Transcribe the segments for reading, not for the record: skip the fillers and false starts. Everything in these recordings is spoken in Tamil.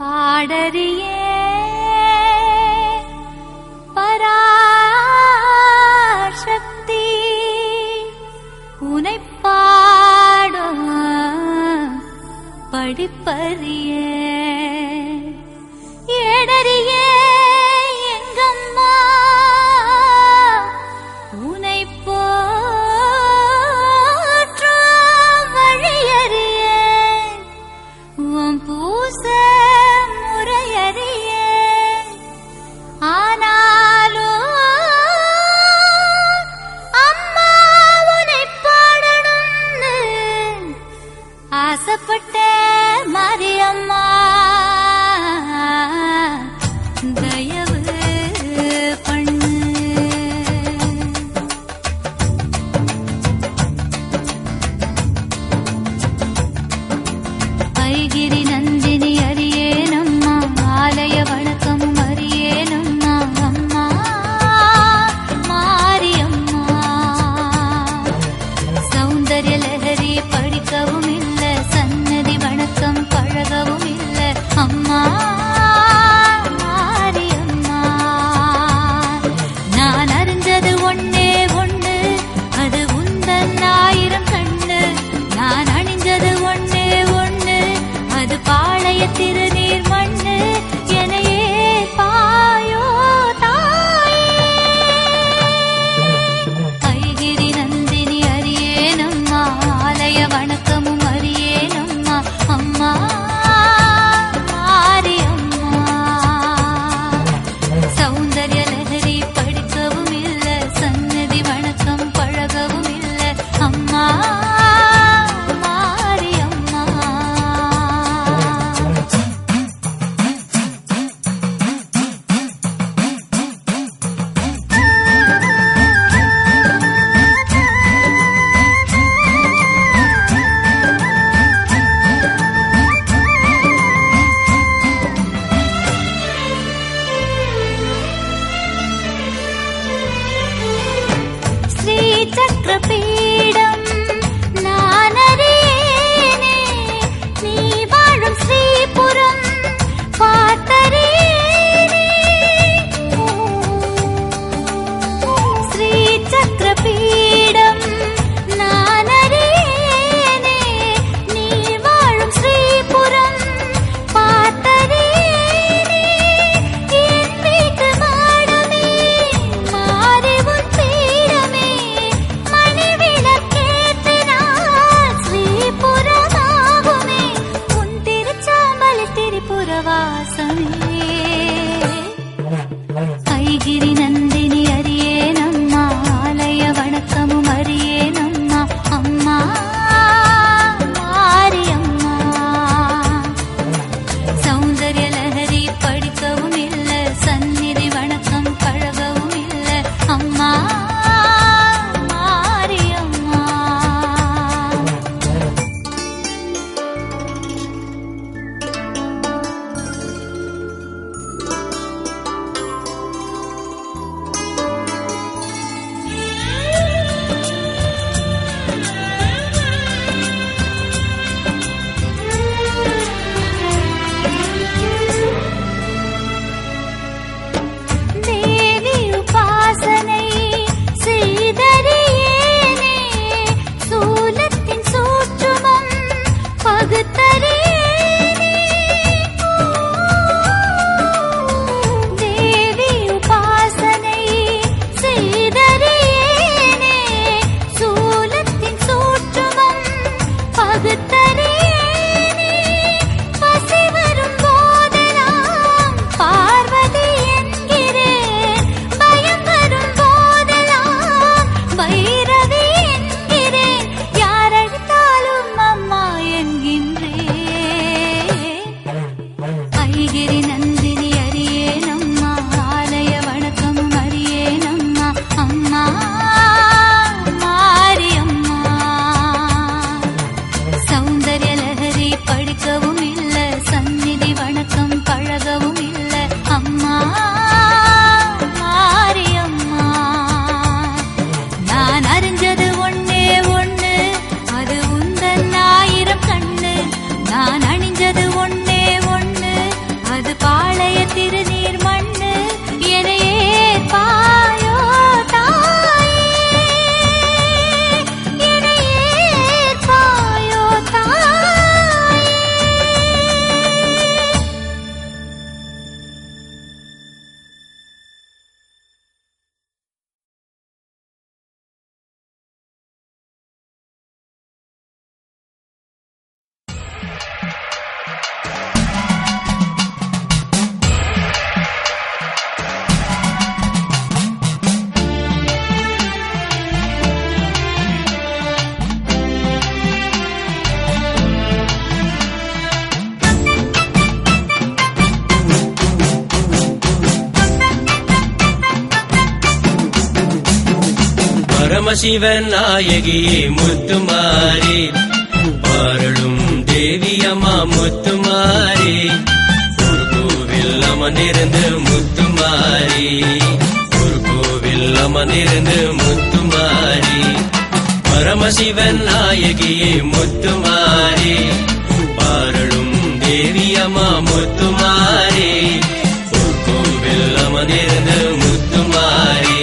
பாடறியே பராசக்தி உனை பாடும் படிப்பறியே ஏடறியே எங்கம்மா உனை போற்றும் வழியறியே உன் பூச முறையறியே ஆனாலும் அம்மா உனை பாடணும்னு ஆசைப்பட்ட மாரியம்மா தயவு பண்ணு. ஐகிரி நந்தினி அறியேனம்மா ஆலய வணக்கம் அறியேனம்மா அம்மா மாரியம்மா சௌந்தர்ய லஹரி படிக்கவும் இல்ல சன்னதி வணக்கம் பழகவும் இல்ல அம்மா மாரியம்மா நான் அறிஞ்சது ஒன்னே ஒண்ணு அது உந்தன் ஆயிரம் கண்ணு நான் அணிஞ்சது ஒன்னே ஒண்ணு அது பாளைய திருநீர் மண்ணு எனையே பாயோ தாயே ஐகிரி நந்தினி அறியேனம்மா ஆலய வணக்கமும் அறியேனம்மா அம்மா மாரியம்மா சௌந்தர்ய லஹரி படிக்கவும் இல்ல சன்னதி வணக்கம் பழகவும் இல்ல அம்மா மாரியம்மா. ஸ்ரீ சக்கரபீடம் நான் அறியேனே நீ வாழும் ஸ்ரீபுரம் பார்த்தறியேனே ஸ்ரீ சக்கரபீடம் நான் அறியேனே நீ வாழும் ஸ்ரீபுரம் பார்த்தறியேனே என் வீட்டு மாடமே மாறி உன் பீடமே மணி விளக்கேற்றினால் ஸ்ரீபுரமாகுமே உன் திருச்சாம்பல் திரிபுரவாசமே ஐகிரி நந்தினி அறியேனம்மா ஆலய வணக்கமும் அறியேனம்மா அம்மா மாரியம்மா சௌந்தர்ய லஹரி படிக்கவும் இல்ல சந்நிதி வணக்கம் பழகவும் இல்ல அம்மா மாரியம்மா. தேவி உபாசனை செய்தறியேனே சூலத்தின் சூற்றுமம் பகுத்தறியேனே தேவி உபாசனை செய்தறியேனே சூலத்தின் சூற்றுமம் பகுத்தறியேனே பசி வரும் போதெல்லாம் பார்வதி என்கிறேன் பயம் வரும் போதெல்லாம் பைரவி என்கிறேன் யார் அழைத்தாலும் அம்மா என்கின்றேன் ஐகிரி நந்தினி அறியேனம்மா ஆலய வணக்கமும் அறியேனம்மா அம்மா மாரியம்மா சௌந்தர்ய பரமசிவன் நாயகியே முத்துமாரி பாரளும் தேவியம்மா முத்துமாரி ஒரு கோவில் அமர்ந்திருந்து முத்துமாரி ஒரு கோவில் அமர்ந்திருந்து முத்துமாரி பரமசிவன் நாயகியே முத்துமாரி பாரளும் தேவியம்மா முத்துமாரி ஒரு கோவில் அமர்ந்திருந்து முத்துமாரி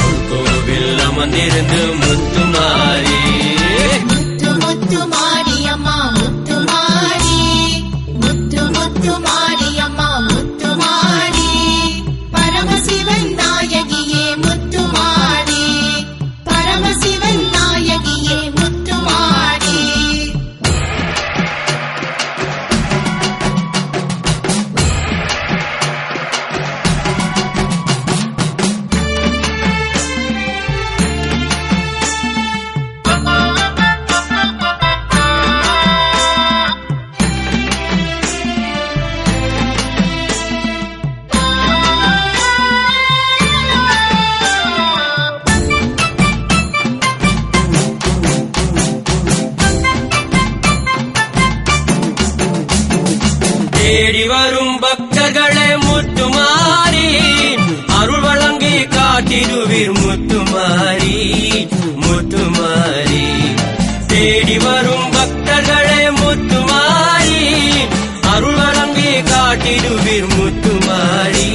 ஒரு கோவில் அமர்ந்திருந்து முத்துமாரி முத்து முத்து மாரியம்மா முத்துமாரி முத்து முத்து மாரியம்மா முத்துமாரி பரமசிவன் நாயகியே முத்துமாரி பரமசிவன் நாயகியே முத்துமாரி தேடி வரும் பக்தர்களே முத்துமாரி அருள் வழங்கி காட்டிடுவீர் முத்துமாரி முத்துமாரி தேடி வரும் பக்தர்களே முத்துமாரி அருள் வழங்கி காட்டிடுவீர் முத்துமாரி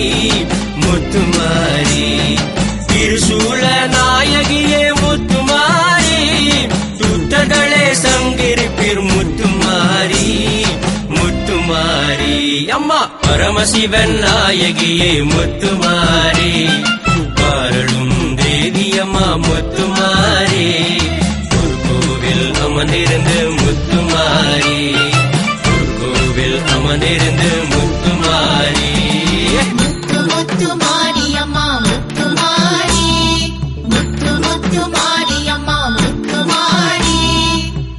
முத்துமாரி திருசூல நாயகியே முத்துமாரி துத்தர்களே சங்கிருப்பீர் முத்துமாரி முத்துமாரி அம்மா பரமசிவன் நாயகியே முத்துமாரி பாரளும் தேவியம்மா முத்துமாரி ஒரு கோவில் அமர்ந்திருந்து முத்துமாரி ஒரு கோவில் அமர்ந்திருந்து முத்துமாரி முத்து முத்து மாரியம்மா முத்துமாரி முத்து முத்து மாரியம்மா முத்துமாரி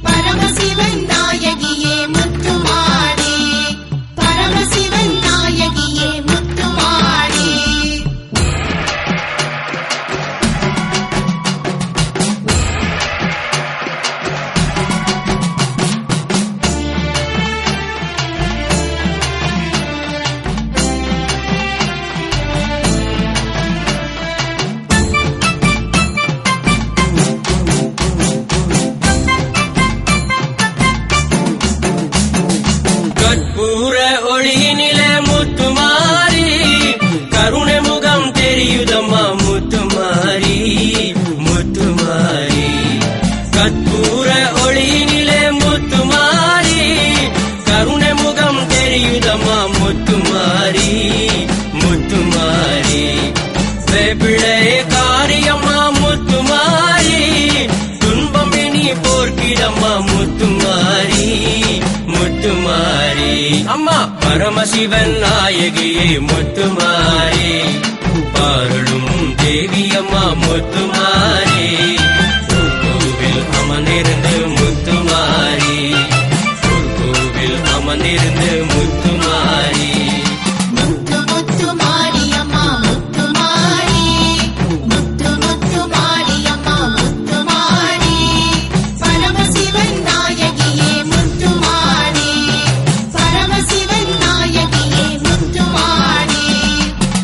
பரமசிவன் நாயகியே முத்துமாரி பரமசிவன் நாயகியே முத்துமாரி கற்பூர ஒளியினிலே முத்துமாரி கருணை முகம் தெரியுதம்மா முத்துமாரி முத்துமாரி கற்பூர ஒளியினிலே முத்துமாரி கருணை முகம் தெரியுதம்மா முத்துமாரி முத்துமாரி வேப்பிழை காரியம்மா முத்துமாரி துன்பம் இனி போர்க்கிடம்மா முத்துமாரி முத்துமாரி அம்மா பரமசிவன் நாயகியே முத்துமாரி பாரளும் தேவியம்மா முத்துமாரி ஒரு கோவில் அமர்ந்திருந்து முத்துமாரி ஒரு கோவில் அமர்ந்திருந்து முத்துமாரி முத்து முத்து மாரியம்மா முத்துமாரி முத்து முத்து மாரியம்மா முத்துமாரி பரமசிவன் நாயகியே முத்துமாரி பரமசிவன் நாயகியே முத்துமாரி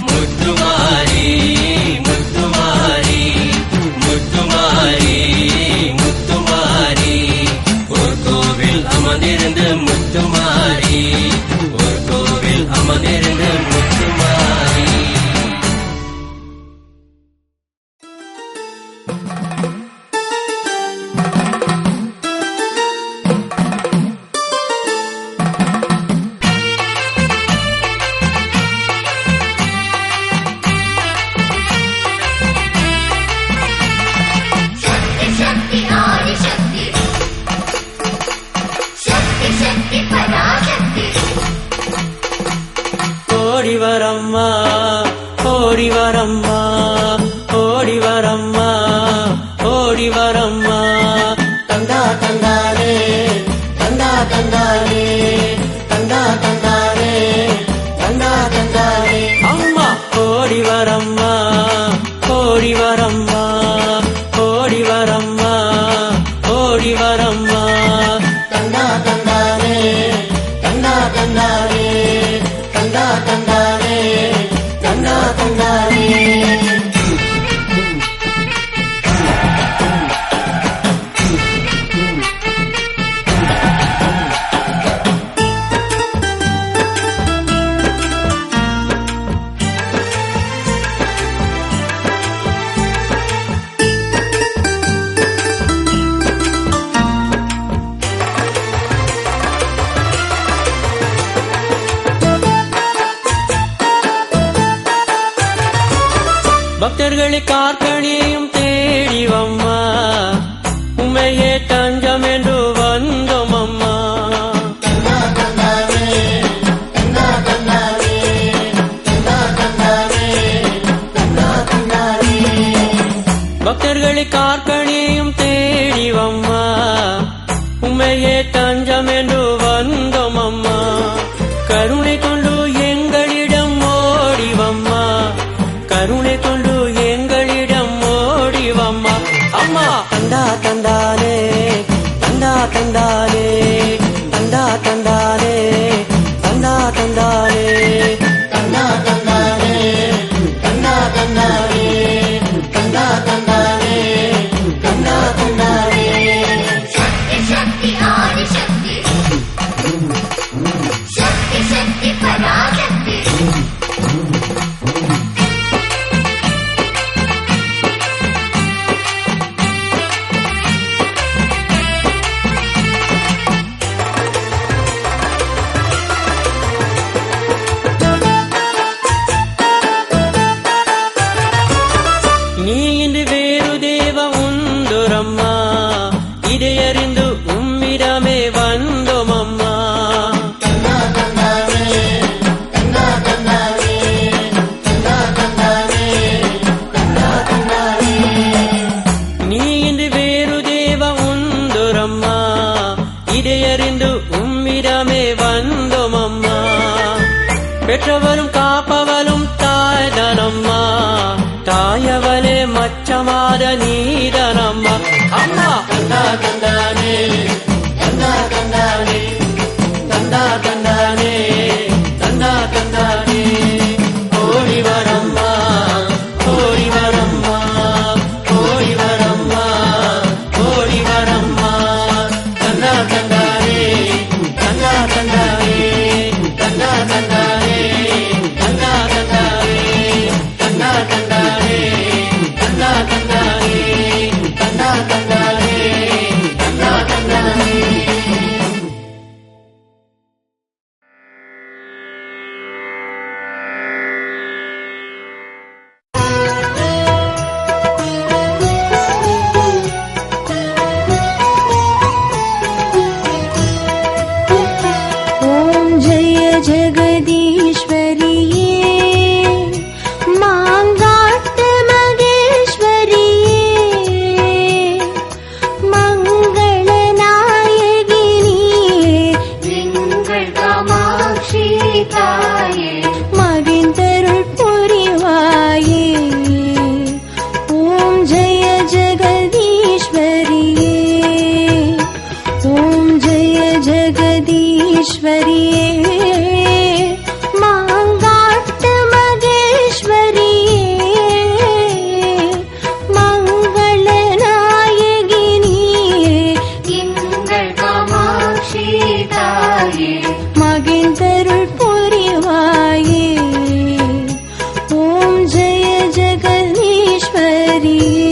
முத்துமாரி முத்துமாரி முத்துமாரி முத்துமாரி ஒரு கோவில் அமர்ந்திருந்து முத்துமாரி ஒரு கோவில் அமர்ந்திருந்து முத்துமாரி शक्ति शक्ति आदि शक्ति शक्ति शक्ति पराशक्ति ஓடி வரம்மா ஓடி வரம்மா ஓடி வரம்மா ஓடி வரம்மா தந்தா தந்தாரே தந்தா தந்தாரே தந்தா தந்தாரே தந்தா தந்தாரே அம்மா ஓடி வரம்மா ஓடி வரம்மா பக்தர்களை கார்கணியும் தேடிவம்மா உமையே தஞ்சம் என்று வந்தோம் அம்மா பக்தர்களை கார்கணியும் தேடிவம்மா உமையே தஞ்சம் என்று வந்தோம் அம்மா கருணை கொண்டு எங்களிடம் ஓடிவம்மா கருணை கொண்டு எங்களிடம் ஓடிவம்மா அம்மா தந்தா தந்தானே தந்தா தந்தானே தந்தா தந்தானே தந்தா தந்தானே தந்தா தந்தானே தந்தா தந்தானே தந்தா தந்தானே தந்தா தந்தானே शक्ति शक्ति आदिशक्ति शक्ति शक्ति पराशक्ति நீ இன்று வேறு தேவ உண்டுரம்மா இதை அறிந்து உம்மிடமே வந்தோம் அம்மா நீ இன்று வேறு தேவ உண்டுரம்மா இதை அறிந்து உம்மிடமே வந்தோம் அம்மா பெற்றவரும் காப்பவளும் தாய்தனம்மா தாயவளே மச்சமாத நீதனம்மா அம்மா தந்தா தந்தானே தந்தா தந்தானே தந்தா தந்தானே தந்தா தந்தானே ஓடி வரம்மா ஓடி வரம்மா ஓடி வரம்மா ஓடி வரம்மா தந்தா தந்தானே தந்தா தந்தானே தந்தா தந்தானே தந்தா தந்தானே தந்தா தந்தானே தந்தா தந்தானே தந்தா தந்தானே தந்தா தந்தானே ॐ जय जगदीश्वरिये माङ्गाट्टमगेश्वरिये मङ्गलनायगिनिये திங்கள் காமாட்சி தாயே மகிழ்ந்தருள் புரிவாயே ஓம் ஜெய ஜெகதீஸ்வரியே ஓம் ஜெய ஜெகதீஸ்வரியே மாங்காட்டு மகேஸ்வரியே மங்கள நாயகினியே திங்கள் காமாட்சி தாயே மகிழ்ந்தருள் புரிவாயே ஓம் ஜெய ஜெகதீஸ்வரியே